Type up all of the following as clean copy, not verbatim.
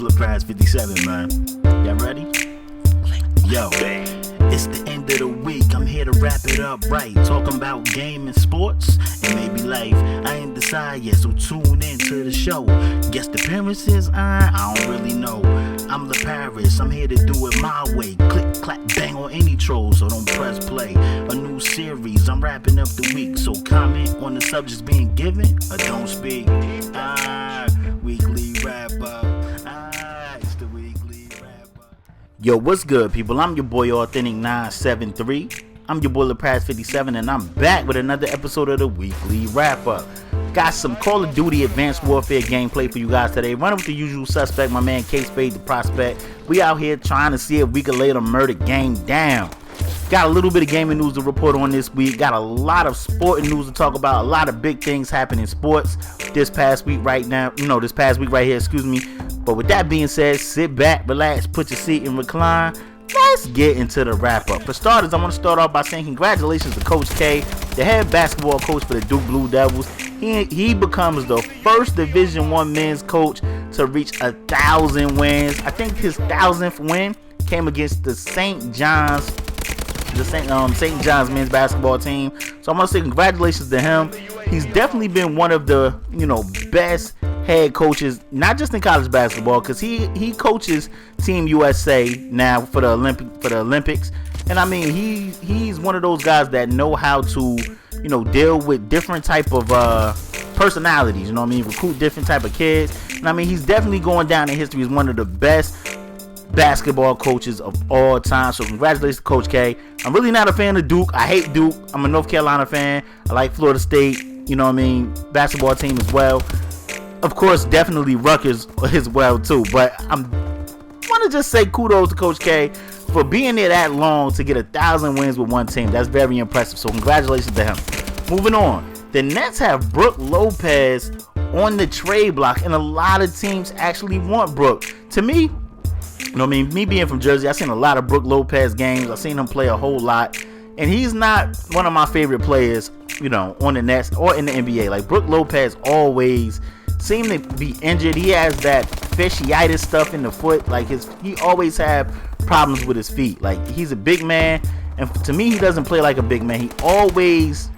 LaPraz.57, man. Y'all ready? Yo, it's the end of the week. I'm here to wrap it up right. Talking about game and sports and maybe life. I ain't decide yet, so tune in to the show. Guest appearances? I don't really know. I'm the Paris. I'm here to do it my way. Click, clap, bang on any troll, so don't press play. A new series. I'm wrapping up the week, so comment on the subjects being given or don't speak. Weekly wrap up. It's the weekly wrap up. Yo, what's good, people? I'm your boy Authentic973. I'm your boy LaPraz.57, and I'm back with another episode of the weekly wrap up. Got some Call of Duty Advanced Warfare gameplay for you guys today. Running with the usual suspect, my man KSpadeTheProspect. We out here trying to see if we can lay the murder game down. Got a little bit of gaming news to report on this week. Got a lot of sporting news to talk about. A lot of big things happening in sports this past week right here, But with that being said, sit back, relax, put your seat and recline. Let's get into the wrap up. For starters, I want to start off by saying congratulations to Coach K, the head basketball coach for the Duke Blue Devils. He becomes the first Division I men's coach to reach 1,000 wins. I think his 1,000th win came against the St. John's men's basketball team. So I want to say congratulations to him. He's definitely been one of the best head coaches, not just in college basketball, because he coaches Team USA now for the Olympics. And I mean, he's one of those guys that know how to deal with different type of personalities. Recruit different type of kids. And I mean, he's definitely going down in history as one of the best basketball coaches of all time. So congratulations to Coach K. I'm really not a fan of Duke. I hate Duke. I'm a North Carolina fan. I like Florida State, basketball team as well. Of course, definitely Rutgers as well too. But I want to just say kudos to Coach K for being there that long to get 1,000 wins with one team. That's very impressive. So congratulations to him. Moving on. The Nets have Brook Lopez on the trade block, and a lot of teams actually want Brook. To me, me being from Jersey, I've seen a lot of Brook Lopez games. I've seen him play a whole lot. And he's not one of my favorite players, on the Nets or in the NBA. Like, Brook Lopez always seemed to be injured. He has that fasciitis stuff in the foot. Like, he always have problems with his feet. Like, he's a big man. And to me, he doesn't play like a big man. He always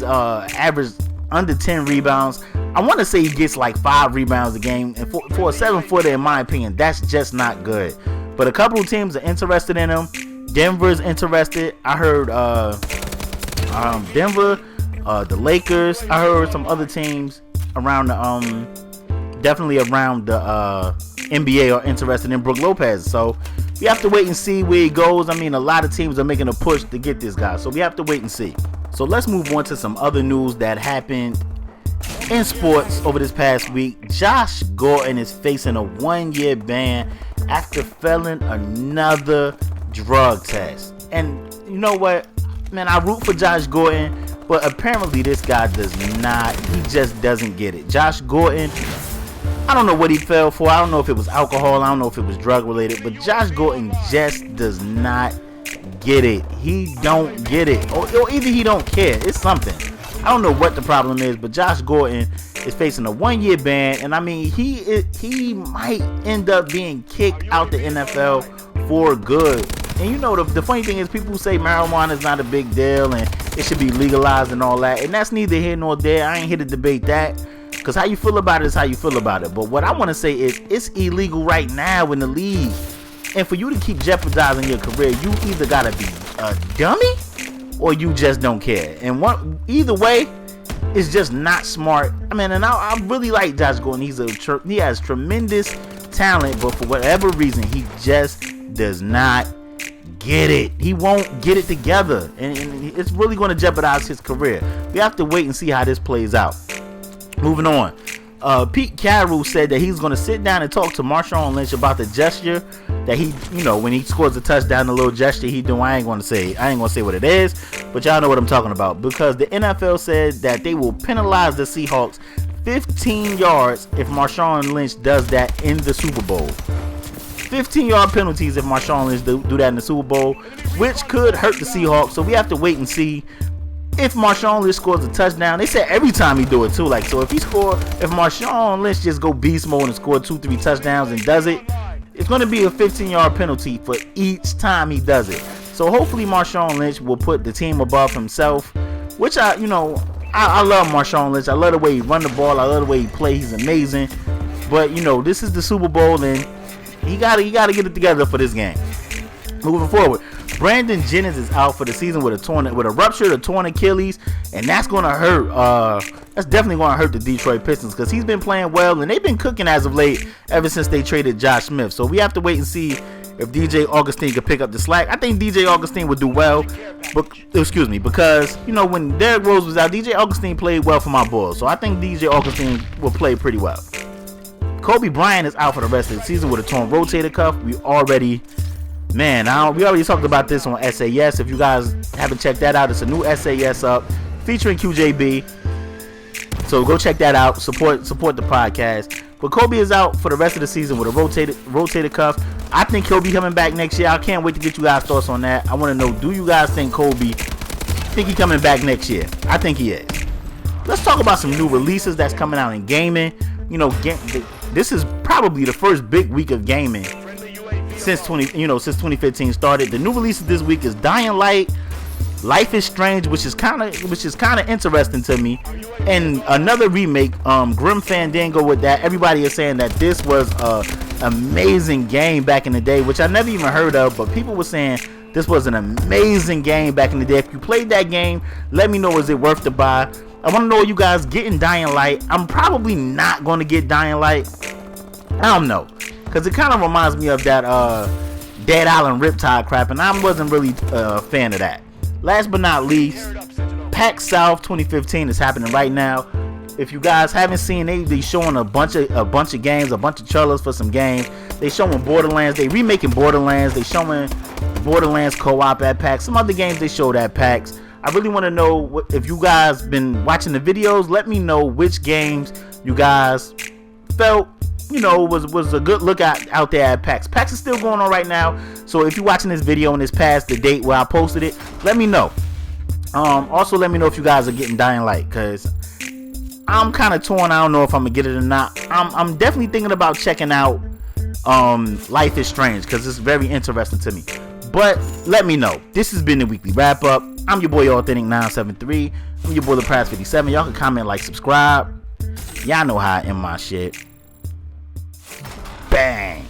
averages under 10 rebounds. I want to say he gets like 5 rebounds a game, and for a 7-footer, in my opinion, that's just not good. But a couple of teams are interested in him. Denver's interested. I heard Denver, the Lakers. I heard some other teams around definitely around the NBA are interested in Brook Lopez. So we have to wait and see where he goes. I mean, a lot of teams are making a push to get this guy, so we have to wait and see. So let's move on to some other news that happened in sports over this past week. Josh Gordon is facing a 1-year ban after failing another drug test. And you know what, man, I root for Josh Gordon, but apparently this guy he just doesn't get it. Josh Gordon, I don't know what he fell for. I don't know if it was alcohol. I don't know if it was drug related, but Josh Gordon just does not get it. He don't get it, or either he don't care. It's something. I don't know what the problem is, but Josh Gordon is facing a 1-year ban, and I mean, he might end up being kicked out the NFL for good. And the funny thing is, people say marijuana is not a big deal and it should be legalized and all that, and that's neither here nor there. I ain't here to debate that, because how you feel about it is how you feel about it. But what I want to say is, it's illegal right now in the league, and for you to keep jeopardizing your career, you either gotta be a dummy or you just don't care. And either way, it's just not smart. I mean, and I really like Josh Gordon. He has tremendous talent, but for whatever reason, he just does not get it. He won't get it together, and it's really going to jeopardize his career. We have to wait and see how this plays out. Moving on. Pete Carroll said that he's going to sit down and talk to Marshawn Lynch about the gesture that he, when he scores a touchdown, the little gesture he do. I ain't going to say what it is, but y'all know what I'm talking about, because the NFL said that they will penalize the Seahawks 15 yards if Marshawn Lynch does that in the Super Bowl. 15-yard penalties if Marshawn Lynch do that in the Super Bowl, which could hurt the Seahawks. So we have to wait and see if Marshawn Lynch scores a touchdown, they said every time he do it too. Like, so if Marshawn Lynch just go beast mode and score 2-3 touchdowns and does it, it's going to be a 15-yard penalty for each time he does it. So hopefully Marshawn Lynch will put the team above himself, which I love Marshawn Lynch. I love the way he run the ball. I love the way he play. He's amazing. But this is the Super Bowl, and he gotta get it together for this game. Moving forward, Brandon Jennings is out for the season with a ruptured torn Achilles, and that's gonna hurt. That's definitely gonna hurt the Detroit Pistons because he's been playing well and they've been cooking as of late ever since they traded Josh Smith. So we have to wait and see if DJ Augustine could pick up the slack. I think DJ Augustine would do well, because when Derrick Rose was out, DJ Augustine played well for my Bulls. So I think DJ Augustine will play pretty well. Kobe Bryant is out for the rest of the season with a torn rotator cuff. We already talked about this on SAS. If you guys haven't checked that out, it's a new SAS up featuring QJB. So go check that out. Support the podcast. But Kobe is out for the rest of the season with a rotator cuff. I think he'll be coming back next year. I can't wait to get you guys' thoughts on that. I want to know, do you guys think he's coming back next year? I think he is. Let's talk about some new releases that's coming out in gaming. This is probably the first big week of gaming since 2015 started. The new releases this week is Dying Light, Life is Strange, which is kind of interesting to me, and another remake, Grim Fandango. With that, everybody is saying that this was a amazing game back in the day, which I never even heard of, but people were saying this was an amazing game back in the day. If you played that game, let me know, is it worth to buy? I want to know, you guys getting Dying Light? I'm probably not going to get Dying Light. I don't know, because it kind of reminds me of that Dead Island Riptide crap, and I wasn't really a fan of that. Last but not least, PAX South 2015 is happening right now. If you guys haven't seen, they showing a bunch of games, a bunch of trailers for some games. They showing Borderlands. They remaking Borderlands. They showing Borderlands co-op at PAX. Some other games they showed at PAX. I really want to know if you guys been watching the videos. Let me know which games you guys felt was a good look out there at PAX. PAX is still going on right now, so if you're watching this video and it's past the date where I posted it, let me know. Also, let me know if you guys are getting Dying Light, because I'm kind of torn. I don't know if I'm gonna get it or not. I'm definitely thinking about checking out Life is Strange, because it's very interesting to me. But let me know. This has been the weekly wrap up. I'm your boy Authentic973. I'm your boy The Prize 57. Y'all can comment, like, subscribe. Y'all know how I end my shit. Bang.